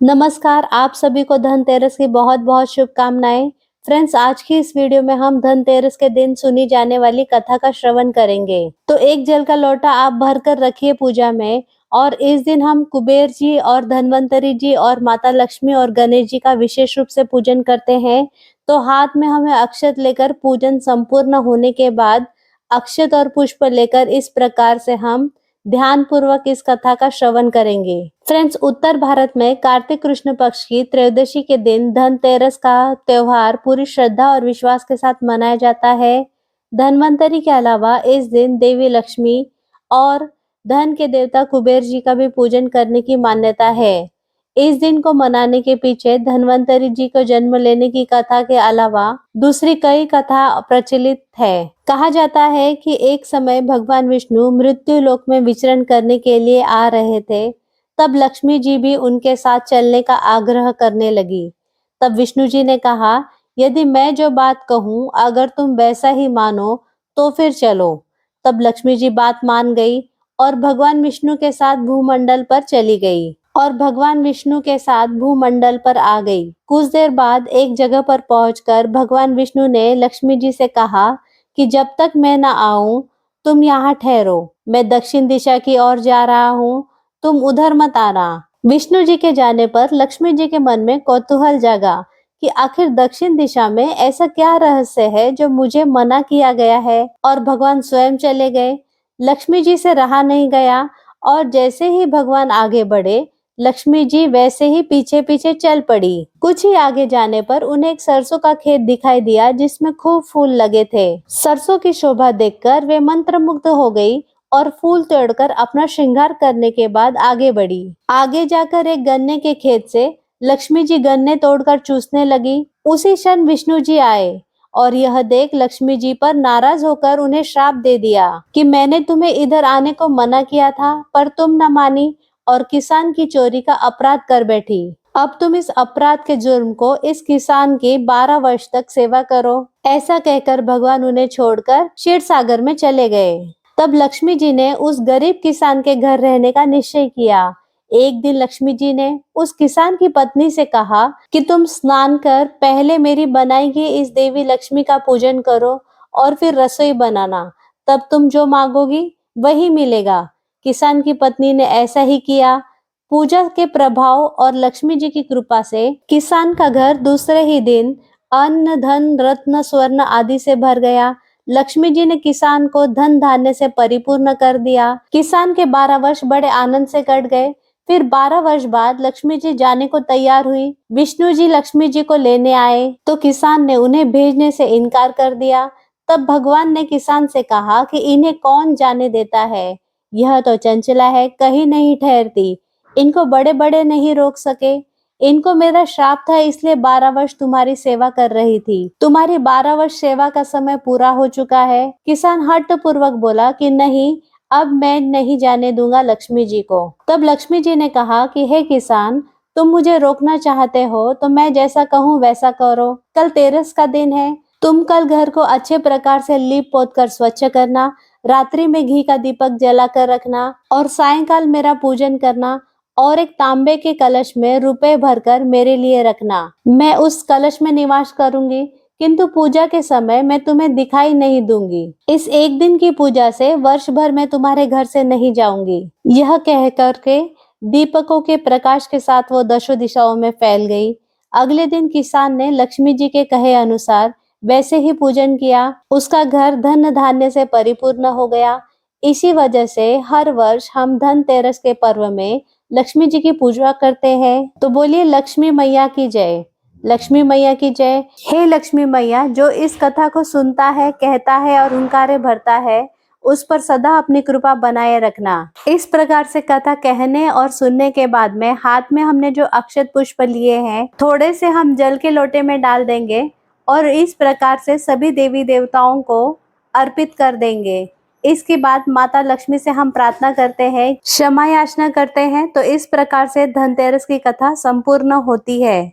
नमस्कार, आप सभी को धनतेरस की बहुत-बहुत शुभकामनाएँ। फ्रेंड्स, आज की इस वीडियो में हम धनतेरस के दिन सुनी जाने वाली कथा का श्रवण करेंगे। तो एक जल का लोटा आप भर कर रखिए पूजा में और इस दिन हम कुबेर जी और धन्वंतरी जी और माता लक्ष्मी और गणेश जी का विशेष रूप से पूजन करते हैं। तो हाथ में हमें अक्षत लेकर पूजन संपूर्ण होने के बाद अक्षत और पुष्प लेकर इस प्रकार से हम ध्यान पूर्वक इस कथा का श्रवण करेंगे। फ्रेंड्स, उत्तर भारत में कार्तिक कृष्ण पक्ष की त्रयोदशी के दिन धनतेरस का त्योहार पूरी श्रद्धा और विश्वास के साथ मनाया जाता है। धन्वंतरी के अलावा इस दिन देवी लक्ष्मी और धन के देवता कुबेर जी का भी पूजन करने की मान्यता है। इस दिन को मनाने के पीछे धन्वंतरी जी को जन्म लेने की कथा के अलावा दूसरी कई कथा प्रचलित है। कहा जाता है कि एक समय भगवान विष्णु मृत्यु लोक में विचरण करने के लिए आ रहे थे। तब लक्ष्मी जी भी उनके साथ चलने का आग्रह करने लगी। तब विष्णु जी ने कहा, यदि मैं जो बात कहूँ अगर तुम वैसा ही मानो तो फिर चलो। तब लक्ष्मी जी बात मान गई और भगवान विष्णु के साथ भूमंडल पर चली गई और भगवान विष्णु के साथ भूमंडल पर आ गई। कुछ देर बाद एक जगह पर पहुंचकर भगवान विष्णु ने लक्ष्मी जी से कहा कि जब तक मैं न आऊं तुम यहाँ ठहरो। मैं दक्षिण दिशा की ओर जा रहा हूँ, तुम उधर मत आना। विष्णु जी के जाने पर लक्ष्मी जी के मन में कौतूहल जागा कि आखिर दक्षिण दिशा में ऐसा क्या रहस्य है जो मुझे मना किया गया है, और भगवान स्वयं चले गए। लक्ष्मी जी से रहा नहीं गया और जैसे ही भगवान आगे बढ़े लक्ष्मी जी वैसे ही पीछे पीछे चल पड़ी। कुछ ही आगे जाने पर उन्हें एक सरसों का खेत दिखाई दिया जिसमें खूब फूल लगे थे। सरसों की शोभा देखकर वे मंत्रमुग्ध हो गई और फूल तोड़कर अपना श्रृंगार करने के बाद आगे बढ़ी। आगे जाकर एक गन्ने के खेत से लक्ष्मी जी गन्ने तोड़कर चूसने लगी। उसी क्षण विष्णु जी आए और यह देख लक्ष्मी जी पर नाराज होकर उन्हें श्राप दे दिया कि मैंने तुम्हें इधर आने को मना किया था पर तुम न मानी और किसान की चोरी का अपराध कर बैठी। अब तुम इस अपराध के जुर्म को इस किसान की 12 वर्ष तक सेवा करो। ऐसा कहकर भगवान उन्हें छोड़कर क्षीर सागर में चले गए। तब लक्ष्मी जी ने उस गरीब किसान के घर रहने का निश्चय किया। एक दिन लक्ष्मी जी ने उस किसान की पत्नी से कहा कि तुम स्नान कर पहले मेरी बनाई गई इस देवी लक्ष्मी का पूजन करो और फिर रसोई बनाना, तब तुम जो मांगोगी वही मिलेगा। किसान की पत्नी ने ऐसा ही किया। पूजा के प्रभाव और लक्ष्मी जी की कृपा से किसान का घर दूसरे ही दिन अन्न धन रत्न स्वर्ण आदि से भर गया। लक्ष्मी जी ने किसान को धन धान्य से परिपूर्ण कर दिया। किसान के 12 वर्ष बड़े आनंद से कट गए। फिर 12 वर्ष बाद लक्ष्मी जी जाने को तैयार हुई। विष्णु जी लक्ष्मी जी को लेने आए तो किसान ने उन्हें भेजने से इनकार कर दिया। तब भगवान ने किसान से कहा कि इन्हें कौन जाने देता है, यह तो चंचला है, कहीं नहीं ठहरती। इनको बड़े बड़े नहीं रोक सके। इनको मेरा श्राप था इसलिए 12 वर्ष तुम्हारी सेवा कर रही थी। तुम्हारी 12 वर्ष सेवा का समय पूरा हो चुका है। किसान हठ पूर्वक बोला कि नहीं, अब मैं नहीं जाने दूंगा लक्ष्मी जी को। तब लक्ष्मी जी ने कहा कि हे किसान, तुम मुझे रोकना चाहते हो तो मैं जैसा कहूँ वैसा करो। कल तेरस का दिन है। तुम कल घर को अच्छे प्रकार से लीप पोत कर स्वच्छ करना, रात्रि में घी का दीपक जलाकर रखना और सायंकाल मेरा पूजन करना और एक तांबे के कलश में रुपए भरकर मेरे लिए रखना। मैं उस कलश में निवास करूंगी, किंतु पूजा के समय मैं तुम्हें दिखाई नहीं दूंगी। इस एक दिन की पूजा से वर्ष भर मैं तुम्हारे घर से नहीं जाऊंगी। यह कह करके दीपकों के प्रकाश के साथ वो दशों दिशाओं में फैल गई। अगले दिन किसान ने लक्ष्मी जी के कहे अनुसार वैसे ही पूजन किया। उसका घर धन धान्य से परिपूर्ण हो गया। इसी वजह से हर वर्ष हम धनतेरस के पर्व में लक्ष्मी जी की पूजा करते हैं। तो बोलिए लक्ष्मी मैया की जय। लक्ष्मी मैया की जय। हे लक्ष्मी मैया, जो इस कथा को सुनता है, कहता है और हुंकारे भरता है, उस पर सदा अपनी कृपा बनाए रखना। इस प्रकार से कथा कहने और सुनने के बाद में हाथ में हमने जो अक्षत पुष्प लिए हैं, थोड़े से हम जल के लोटे में डाल देंगे और इस प्रकार से सभी देवी देवताओं को अर्पित कर देंगे। इसके बाद माता लक्ष्मी से हम प्रार्थना करते हैं, क्षमा याचना करते हैं। तो इस प्रकार से धनतेरस की कथा संपूर्ण होती है।